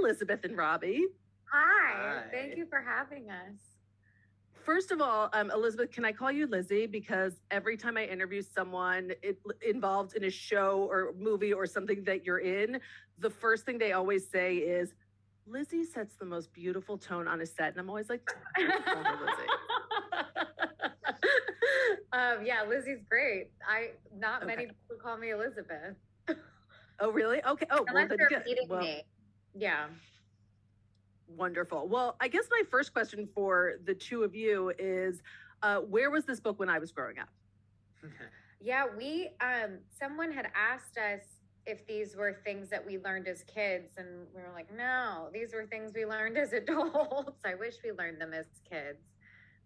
Elizabeth and Robbie. Hi. Thank you for having us. First of all, Elizabeth, can I call you Lizzie? Because every time I interview someone involved in a show or movie or something that you're in, the first thing they always say is, Lizzie sets the most beautiful tone on a set. And I'm always like, call her Lizzie. Yeah, Lizzie's great. Not many people call me Elizabeth. Oh, really? Okay. Oh, unless well, you're meeting me. Yeah. Wonderful. Well, I guess my first question for the two of you is, where was this book when I was growing up? Yeah, someone had asked us if these were things that we learned as kids, and we were like, no, these were things we learned as adults. I wish we learned them as kids.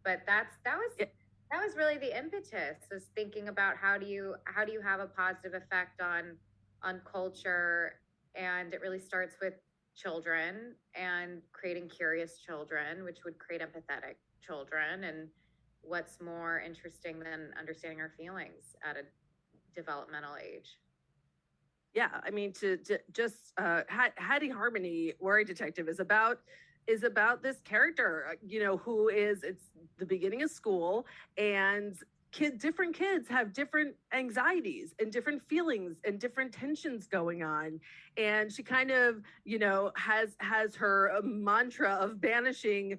But that was really the impetus, was thinking about how do you have a positive effect on culture. And it really starts with children and creating curious children, which would create empathetic children. And what's more interesting than understanding our feelings at a developmental age? Yeah, I mean, to just Hattie Harmony, Worry Detective, is about this character, who it's the beginning of school, and different kids have different anxieties and different feelings and different tensions going on, and she kind of has her mantra of banishing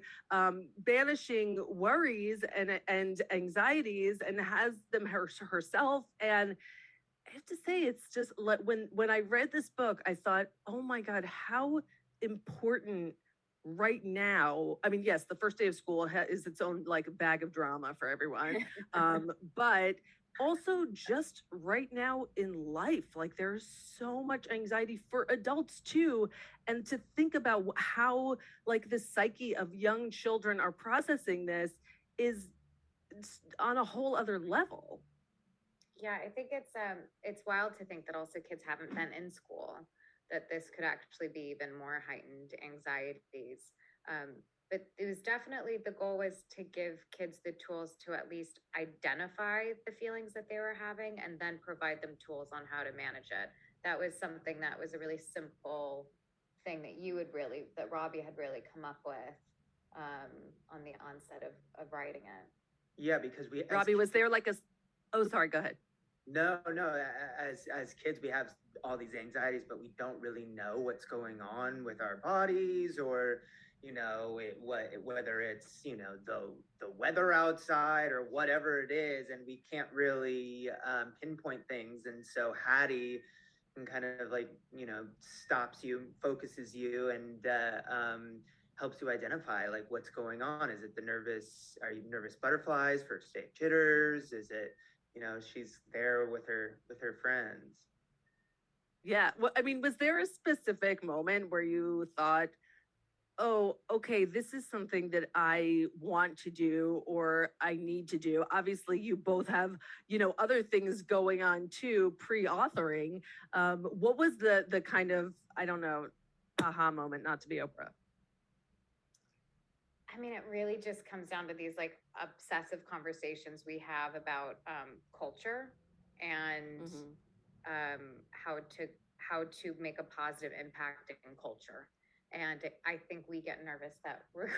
worries and anxieties, and has them herself. And I have to say, it's just when I read this book, I thought, oh my God, how important right now. I mean, yes, the first day of school is its own like bag of drama for everyone. But also just right now in life, like there's so much anxiety for adults too. And to think about how like the psyche of young children are processing this is on a whole other level. Yeah, I think it's wild to think that also kids haven't been in school, that this could actually be even more heightened anxieties. But it was definitely, the goal was to give kids the tools to at least identify the feelings that they were having and then provide them tools on how to manage it. That was something that was a really simple thing that Robbie had really come up with on the onset of writing it. Yeah, because Robbie, was there like oh, sorry, go ahead. No. As kids, we have all these anxieties, but we don't really know what's going on with our bodies, or whether it's the weather outside or whatever it is, and we can't really pinpoint things. And so Hattie can kind of stops you, focuses you, and helps you identify like what's going on. Is it are you nervous butterflies, first day jitters? Is it she's there with her friends? Yeah. Well, I mean, was there a specific moment where you thought, oh, okay, this is something that I want to do or I need to do? Obviously, you both have, other things going on too, pre-authoring. What was the kind of, I don't know, aha moment, not to be Oprah? I mean, it really just comes down to these like obsessive conversations we have about culture and how to make a positive impact in culture. And I think we get nervous that we're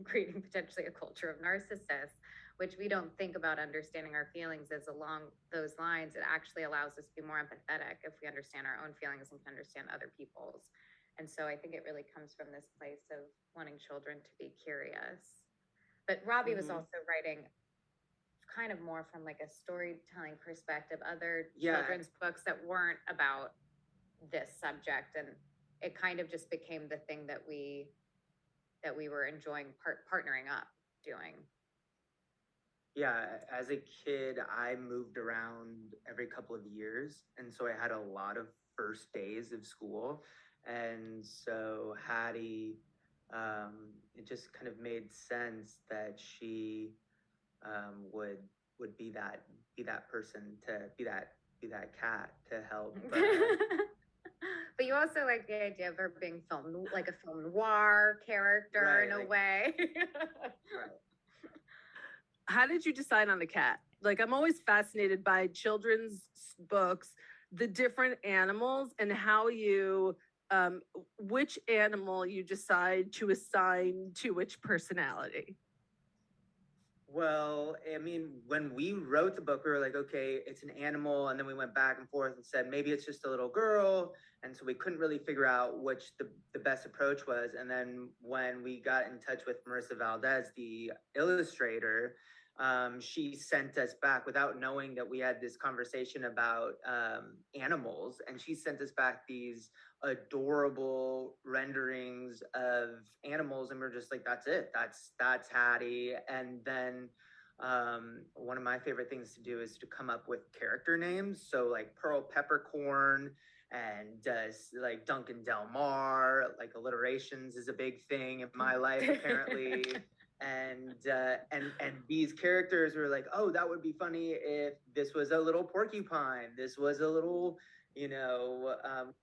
creating potentially a culture of narcissists, which we don't think about understanding our feelings as along those lines. It actually allows us to be more empathetic if we understand our own feelings and can understand other people's. And so I think it really comes from this place of wanting children to be curious. But Robbie was also writing kind of more from like a storytelling perspective, other children's books that weren't about this subject. And it kind of just became the thing that we were enjoying partnering up doing. Yeah, as a kid, I moved around every couple of years. And so I had a lot of first days of school. And so Hattie, it just kind of made sense that she would be that person, to be that cat to help. But you also like the idea of her being filmed like a film noir character, right, in a way. Right. How did you decide on the cat? Like, I'm always fascinated by children's books, the different animals and how you which animal you decide to assign to which personality. Well, I mean, when we wrote the book, we were like, okay, it's an animal. And then we went back and forth and said, maybe it's just a little girl. And so we couldn't really figure out which the best approach was. And then when we got in touch with Marissa Valdez, the illustrator, she sent us back without knowing that we had this conversation about animals. And she sent us back these adorable renderings of animals, and we're just like, that's it, that's Hattie. And then one of my favorite things to do is to come up with character names, so like Pearl Peppercorn and like Duncan Del Mar. Like alliterations is a big thing in my life apparently. And these characters were like, oh, that would be funny if this was a little porcupine, this was a little,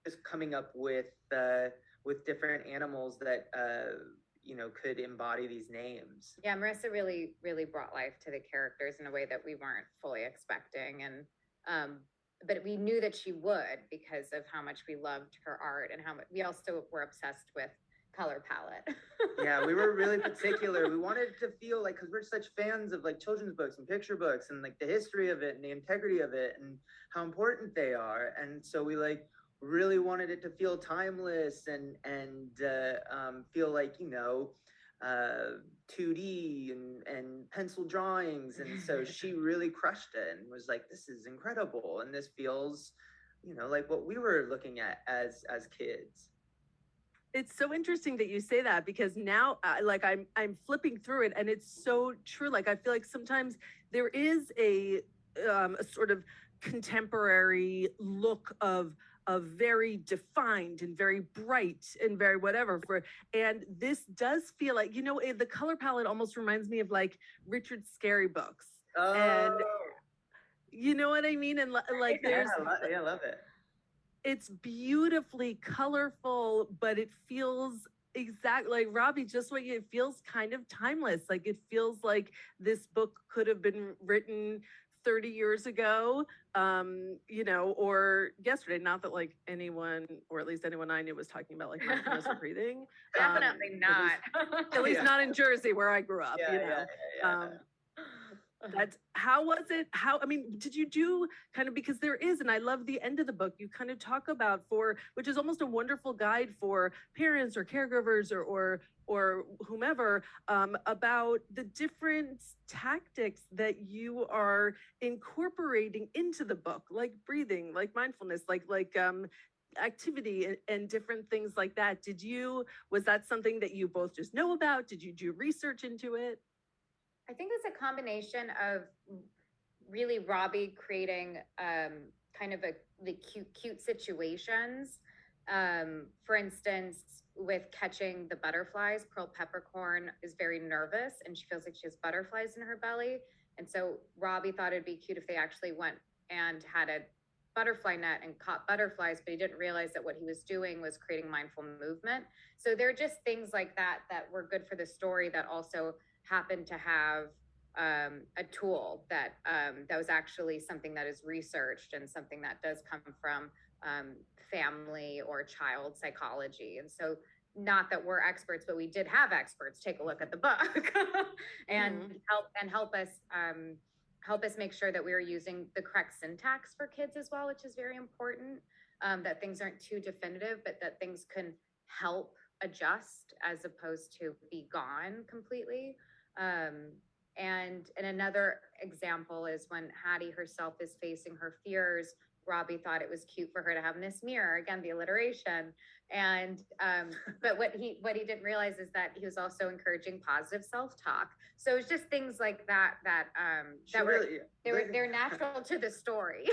just coming up with different animals that could embody these names. Yeah, Marissa really, really brought life to the characters in a way that we weren't fully expecting. And but we knew that she would, because of how much we loved her art and how much we also were obsessed with color palette. Yeah, we were really particular. We wanted to feel like, because we're such fans of like children's books and picture books and like the history of it and the integrity of it and how important they are. And so we like really wanted it to feel timeless and feel like 2D and pencil drawings. And so she really crushed it and was like, this is incredible, and this feels like what we were looking at as kids. It's so interesting that you say that, because now I'm flipping through it and it's so true. Like I feel like sometimes there is a sort of contemporary look of very defined and very bright and very whatever and this does feel like, the color palette almost reminds me of like Richard Scarry books. Oh. And you know what I mean? And like there's I love it. It's beautifully colorful, but it feels exactly like Robbie, just what it feels kind of timeless. Like it feels like this book could have been written 30 years ago, or yesterday. Not that like anyone, or at least anyone I knew, was talking about like mindfulness or breathing. Definitely not. At least not in Jersey where I grew up. Yeah. That's how was it? Did you do kind of, because there is, and I love the end of the book, you kind of talk about which is almost a wonderful guide for parents or caregivers or whomever, about the different tactics that you are incorporating into the book, like breathing, like mindfulness, like activity and different things like that. Was that something that you both just know about? Did you do research into it? I think it's a combination of really Robbie creating kind of the cute situations. For instance, with catching the butterflies, Pearl Peppercorn is very nervous and she feels like she has butterflies in her belly. And so Robbie thought it'd be cute if they actually went and had a butterfly net and caught butterflies, but he didn't realize that what he was doing was creating mindful movement. So they're just things like that were good for the story, that also happened to have a tool that was actually something that is researched and something that does come from family or child psychology. And so, not that we're experts, but we did have experts take a look at the book and help us make sure that we were using the correct syntax for kids as well, which is very important. That things aren't too definitive, but that things can help adjust as opposed to be gone completely. And another example is when Hattie herself is facing her fears, Robbie thought it was cute for her to have Miss Mirror, again, the alliteration. And, but what he didn't realize is that he was also encouraging positive self-talk. So it's just things like that, they're natural to the story.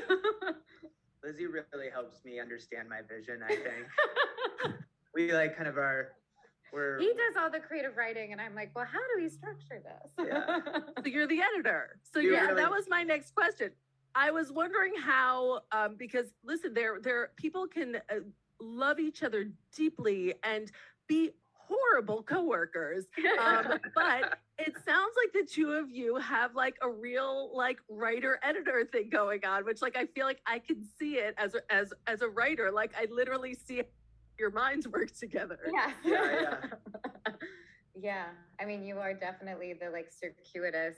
Lizzie really helps me understand my vision, I think. We like kind of he does all the creative writing and I'm like, well, how do we structure this? Yeah. So you're the editor. So that was my next question. I was wondering how, because listen, there people can love each other deeply and be horrible coworkers. But it sounds like the two of you have like a real like writer editor thing going on, which like I feel like I can see it as a writer. Like I literally see your minds work together. Yeah. Yeah. Yeah. I mean, you are definitely the like circuitous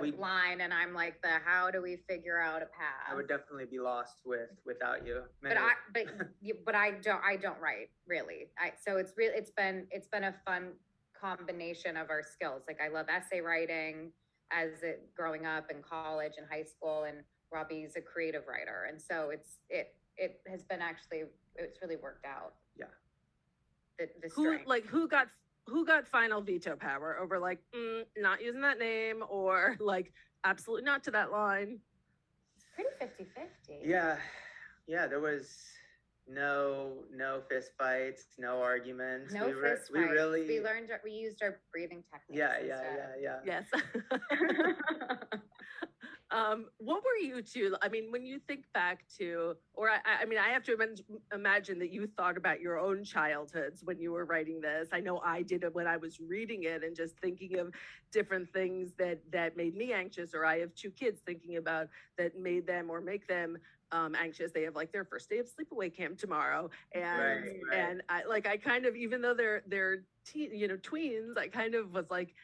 We line, and I'm like the how do we figure out a path? I would definitely be lost without you. But I don't write really. So it's been a fun combination of our skills. Like I love essay writing as it growing up in college and high school, and Robbie's a creative writer, and so it has been actually it's really worked out. Yeah. The strength. Who got final veto power over like not using that name or like absolutely not to that line? Pretty 50-50. Yeah, there was no fist fights, no arguments. No fist fights. We used our breathing techniques. Yeah. Yes. What were you two? I mean, when you think back to, or I mean, I have to imagine that you thought about your own childhoods when you were writing this. I know I did it when I was reading it and just thinking of different things that made me anxious, or I have two kids thinking about that made them or make them anxious. They have like their first day of sleepaway camp tomorrow, and Right. and I kind of, even though they're tweens, I kind of was like,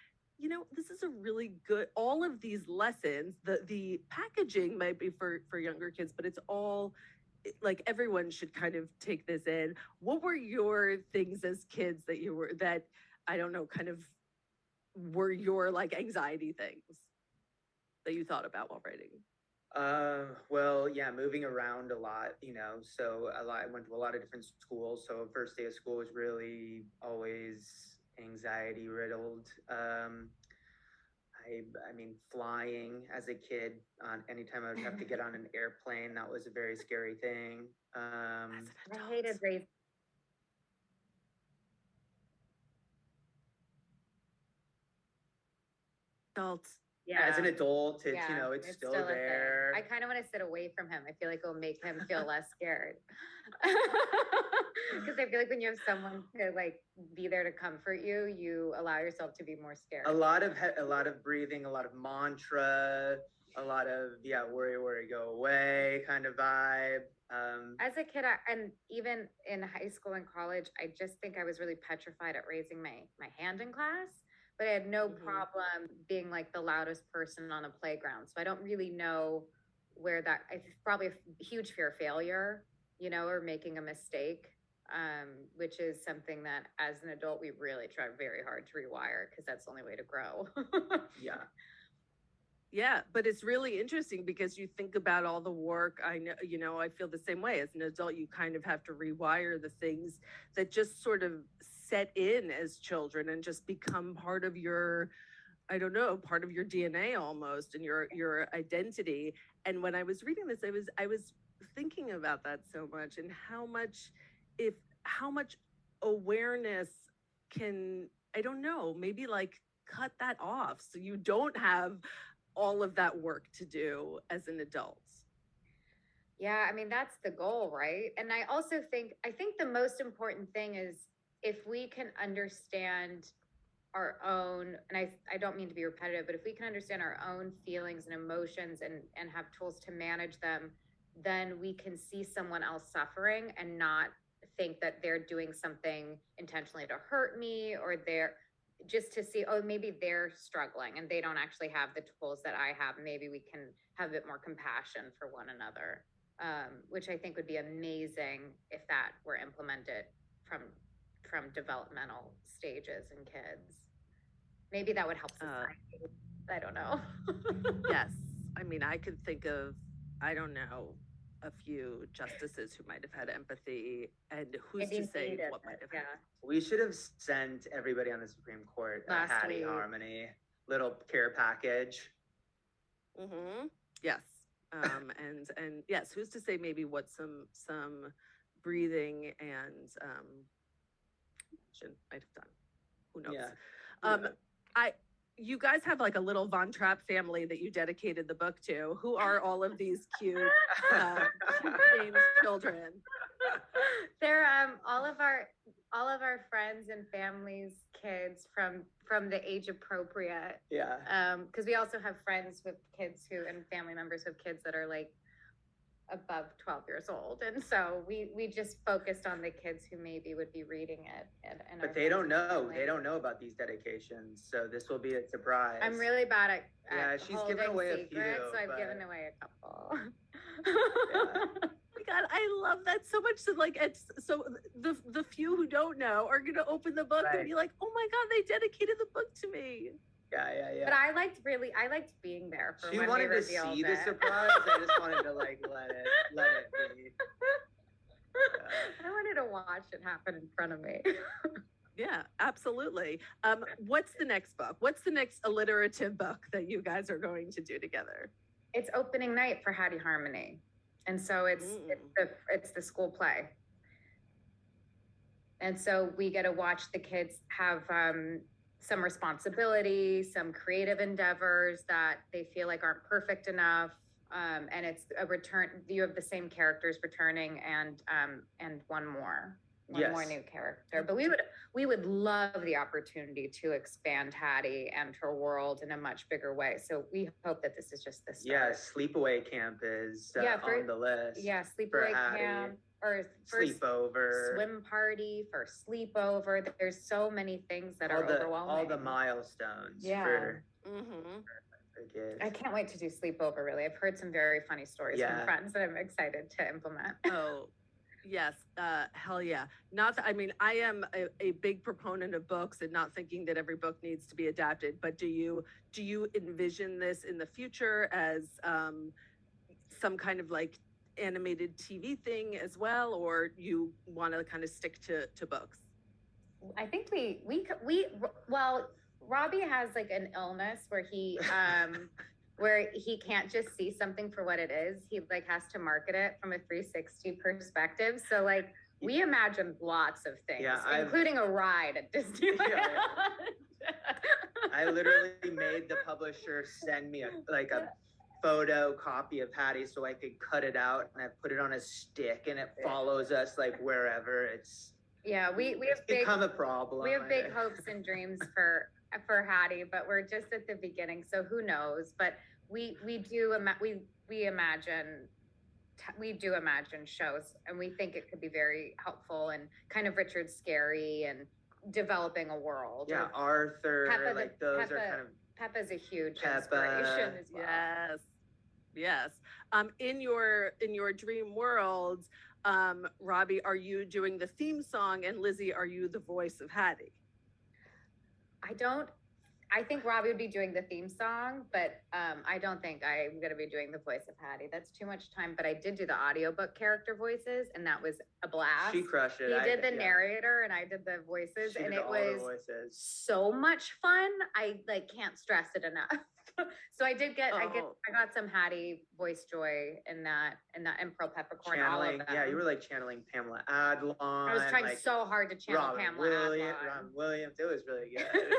this is a really good, all of these lessons, the packaging might be for younger kids, but it's all like everyone should kind of take this in. What were your things as kids that I don't know, kind of were your like anxiety things that you thought about while writing? Well, yeah, moving around a lot, so I went to a lot of different schools. So first day of school was really always anxiety riddled. I mean, flying as a kid, anytime I would have to get on an airplane, that was a very scary thing. I hated race. Adults. Yeah. As an adult, it's still there. I kind of want to sit away from him. I feel like it'll make him feel less scared. Because I feel like when you have someone to like be there to comfort you, you allow yourself to be more scared. A lot of breathing, a lot of mantra, a lot of worry, go away kind of vibe. As a kid, and even in high school and college, I just think I was really petrified at raising my hand in class. But I had no problem being like the loudest person on the playground. So I don't really know where it's probably a huge fear of failure, or making a mistake, which is something that as an adult, we really try very hard to rewire because that's the only way to grow. Yeah. Yeah, but it's really interesting because you think about all the work. I know, I feel the same way. As an adult, you kind of have to rewire the things that just sort of set in as children and just become part of your, I don't know, part of your DNA almost, and your identity. And when I was reading this, I was thinking about that so much, and how much awareness can, I don't know, maybe like cut that off so you don't have all of that work to do as an adult. Yeah, I mean, that's the goal, right? And I think the most important thing is if we can understand our own, and I don't mean to be repetitive, but if we can understand our own feelings and emotions and have tools to manage them, then we can see someone else suffering and not think that they're doing something intentionally to hurt me, or just to see, maybe they're struggling and they don't actually have the tools that I have. Maybe we can have a bit more compassion for one another, which I think would be amazing if that were implemented from developmental stages in kids. Maybe that would help society. I don't know. Yes. I mean, I could think of, I don't know, a few justices who might have had empathy, and who's to say what might have happened. We should have sent everybody on the Supreme Court a Hattie Harmony little care package. Yes. And yes, who's to say maybe what some breathing and might have done. Who knows? Yeah. You guys have like a little Von Trapp family that you dedicated the book to. Who are all of these cute named children? They're all of our friends and families' kids from the age appropriate. Yeah. Because we also have friends with kids and family members with kids that are like above 12 years old. And so we just focused on the kids who maybe would be reading it. But they don't know. They don't know about these dedications. So this will be a surprise. I'm really bad at yeah, she's given away secrets, a few. so I've given away a couple. Yeah. God, I love that so much. So like, it's so the few who don't know are gonna open the book and be like, "Oh my God, they dedicated the book to me." Yeah. But I liked being there for she when wanted we to see revealed the it. surprise. I just wanted to like let it be. I wanted to watch it happen in front of me. Yeah, absolutely. What's the next book? What's the next alliterative book that you guys are going to do together? It's opening night for Hattie Harmony. And so it's the school play. And so we get to watch the kids have some responsibility, some creative endeavors that they feel like aren't perfect enough. And it's a return. You have the same characters returning and one more new character. But we would love the opportunity to expand Hattie and her world in a much bigger way. So we hope that this is just the start. Yeah, sleepaway camp is on the list. Yeah, sleepaway camp or sleepover, swim party, for sleepover. There's so many things that are overwhelming. All the milestones. Yeah. For kids. I can't wait to do sleepover. Really, I've heard some very funny stories from friends that I'm excited to implement. Oh. Yes, hell yeah. Not that, I mean, I am a big proponent of books and not thinking that every book needs to be adapted, but do you envision this in the future as some kind of like animated TV thing as well, or you want to kind of stick to books? I think well, Robbie has like an illness where he where he can't just see something for what it is. He like has to market it from a 360 perspective. So like we imagined lots of things, including a ride at Disneyland. I literally made the publisher send me a photo copy of Hattie so I could cut it out, and I put it on a stick and it follows us like wherever. We have become a problem. We have big hopes and dreams for Hattie, but we're just at the beginning, so who knows? But we do imagine shows, and we think it could be very helpful and kind of Richard Scarry and developing a world. Yeah, Arthur, those are kind of. Peppa's a huge inspiration as well. Yes. In your dream world, Robbie, are you doing the theme song, and Lizzie, are you the voice of Hattie? I think Robbie would be doing the theme song, but I don't think I'm going to be doing the voice of Hattie. That's too much time. But I did do the audiobook character voices, and that was a blast. She crushed it. He did the narrator, and I did the voices, and it was so much fun. I can't stress it enough. So I got some Hattie voice joy in that and Pearl Peppercorn. All of them. Yeah, you were like channeling Pamela Adlon. I was trying so hard to channel Pamela Adlon. Ron Williams. It was really good.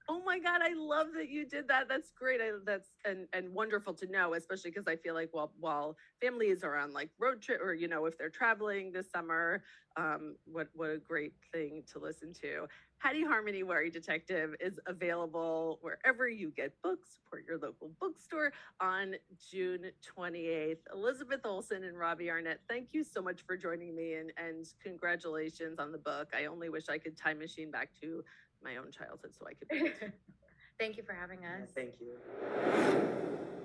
Oh my God, I love that you did that. That's great. That's and wonderful to know, especially because I feel like while families are on like road trip, or if they're traveling this summer, what a great thing to listen to. Hattie Harmony Worry Detective is available wherever you get books. Support your local bookstore on June 28th. Elizabeth Olsen and Robbie Arnett, thank you so much for joining me, and congratulations on the book. I only wish I could time machine back to my own childhood so I could read it. Thank you for having us. Thank you.